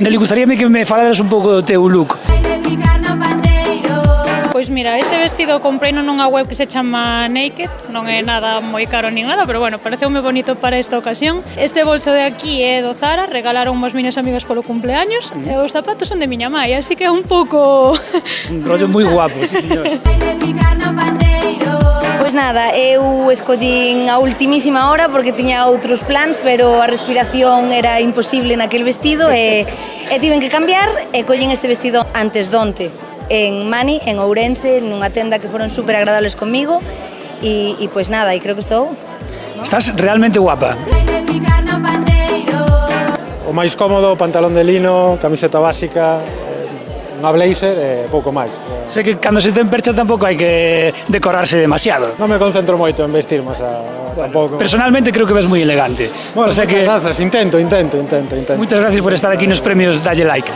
Nelly, gustaríame que me falaras un pouco do teu look. Pois mira, este vestido compreino nunha web que se chama Naked, non é nada moi caro nin nada, pero bueno, pareceume bonito para esta ocasión. Este bolso de aquí é do Zara, regalaron unhas miñas amigas polo cumpleaños, e os zapatos son de miña mai, así que é un pouco... Un rollo moi guapo, sí, señor. Pois nada, eu escollín a ultimísima hora porque tiña outros plans, pero a respiración era imposible naquel vestido e tiven que cambiar e collín este vestido antes donte en Mani, en Ourense, nunha tenda que foron super agradables comigo e pois nada, e creo que estou... Estás realmente guapa. O máis cómodo, pantalón de lino, camiseta básica, unha blazer e pouco máis. Sei que cando se ten percha tampouco hai que decorarse demasiado. Non me concentro moito en vestirme, o sea, tampouco. Personalmente creo que ves moi elegante. Bueno, o sea que gracias, intento. moitas gracias por estar aquí nos premios Dalle Like.